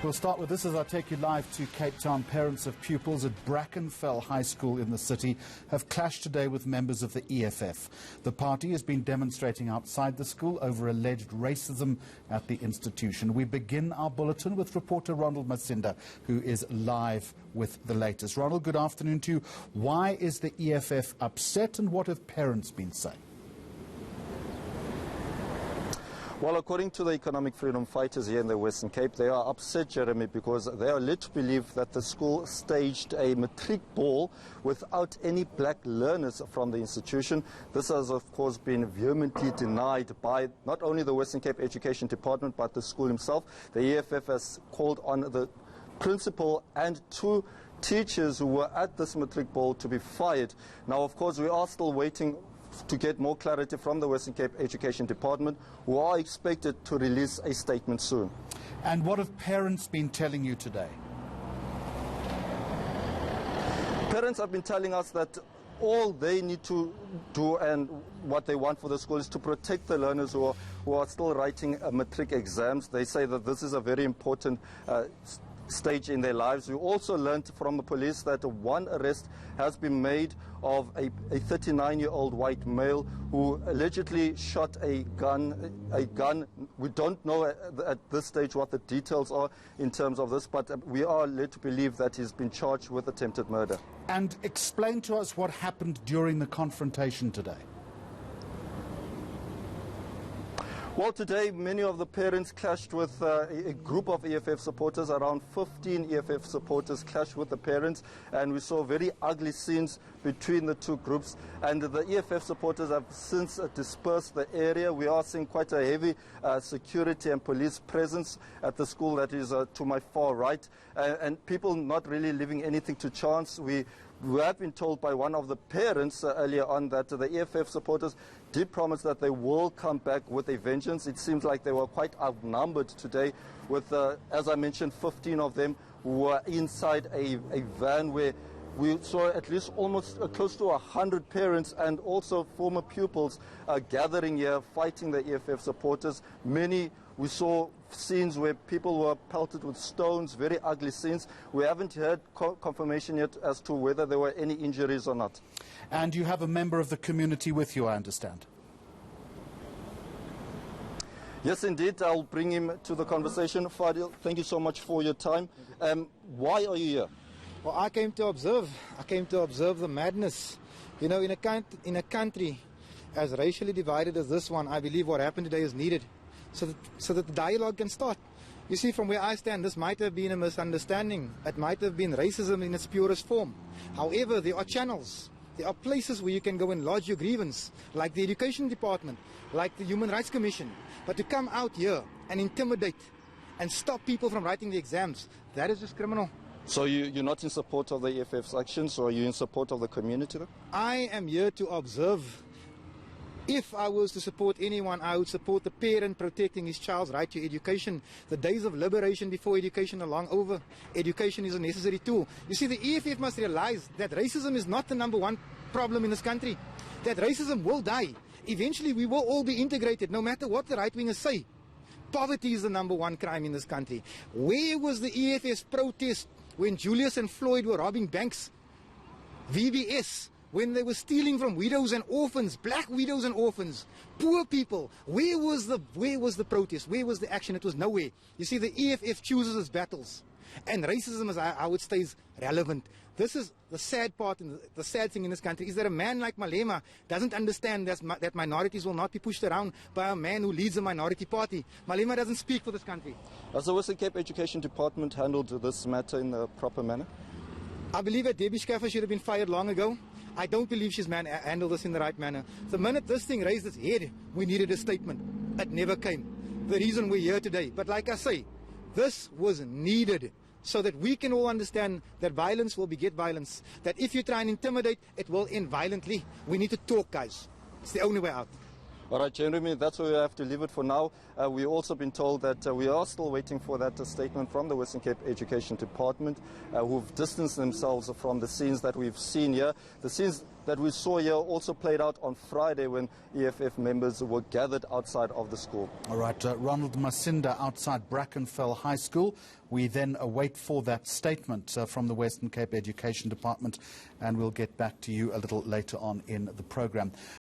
We'll start with this as I take you live to Cape Town. Parents of pupils at Brackenfell High School in the city have clashed today with members of the EFF. The party has been demonstrating outside the school over alleged racism at the institution. We begin our bulletin with reporter Ronald Masinda, who is live with the latest. Ronald, good afternoon to you. Why is the EFF upset and what have parents been saying? Well, according to the economic freedom fighters here in the Western Cape, they are upset, Jeremy, because they are led to believe that the school staged a matric ball without any black learners from the institution. This has, of course, been vehemently denied by not only the Western Cape Education Department, but the school himself. The EFF has called on the principal and two teachers who were at this matric ball to be fired. Now, of course, we are still waiting to get more clarity from the Western Cape Education Department, who are expected to release a statement soon. And what have parents been telling you today? Parents have been telling us that all they need to do and what they want for the school is to protect the learners who are still writing matric exams. They say that this is a very important stage in their lives. We also learned from the police that one arrest has been made of a 39-year-old white male who allegedly shot a gun. We don't know at this stage what the details are in terms of this, but we are led to believe that he's been charged with attempted murder. And explain to us what happened during the confrontation today. Well, today many of the parents clashed with a group of EFF supporters. Around 15 EFF supporters clashed with the parents, and we saw very ugly scenes between the two groups. And the EFF supporters have since dispersed the area. We are seeing quite a heavy security and police presence at the school that is to my far right, and people not really leaving anything to chance. We have been told by one of the parents earlier on that the EFF supporters did promise that they will come back with a vengeance. It seems like they were quite outnumbered today with, as I mentioned, 15 of them who were inside a van where we saw at least almost close to 100 parents and also former pupils gathering here fighting the EFF supporters. We saw scenes where people were pelted with stones, very ugly scenes. We haven't heard confirmation yet as to whether there were any injuries or not. And you have a member of the community with you, I understand. Yes, indeed. I'll bring him to the conversation. Fadil, thank you so much for your time. Why are you here? Well, I came to observe. I came to observe the madness. You know, in a country as racially divided as this one, I believe what happened today is needed so that the dialogue can start. You see, from where I stand, this might have been a misunderstanding. It might have been racism in its purest form. However, there are channels. There are places where you can go and lodge your grievance, like the Education Department, like the Human Rights Commission. But to come out here and intimidate and stop people from writing the exams, that is just criminal. So you're not in support of the EFF's actions, or are you in support of the community though? I am here to observe. If I was to support anyone, I would support the parent protecting his child's right to education. The days of liberation before education are long over. Education is a necessary tool. You see, the EFF must realize that racism is not the #1 problem in this country. That racism will die. Eventually, we will all be integrated, no matter what the right-wingers say. Poverty is the #1 crime in this country. Where was the EFF's protest when Julius and Floyd were robbing banks? VBS. When they were stealing from widows and orphans, black widows and orphans, poor people. Where was the protest? Where was the action? It was nowhere. You see, the EFF chooses its battles. And racism, as I would say, is relevant. This is the sad part, and the sad thing in this country is that a man like Malema doesn't understand that minorities will not be pushed around by a man who leads a minority party. Malema doesn't speak for this country. Has the Western Cape Education Department handled this matter in a proper manner? I believe that Debbie Schaffer should have been fired long ago. I don't believe she's handled this in the right manner. The minute this thing raised its head, we needed a statement. It never came. The reason we're here today. But like I say, this was needed so that we can all understand that violence will beget violence. That if you try and intimidate, it will end violently. We need to talk, guys. It's the only way out. All right, Jeremy, that's where we have to leave it for now. We've also been told that we are still waiting for that statement from the Western Cape Education Department, who've distanced themselves from the scenes that we've seen here. The scenes that we saw here also played out on Friday when EFF members were gathered outside of the school. All right, Ronald Masinda outside Brackenfell High School. We then await for that statement from the Western Cape Education Department, and we'll get back to you a little later on in the program.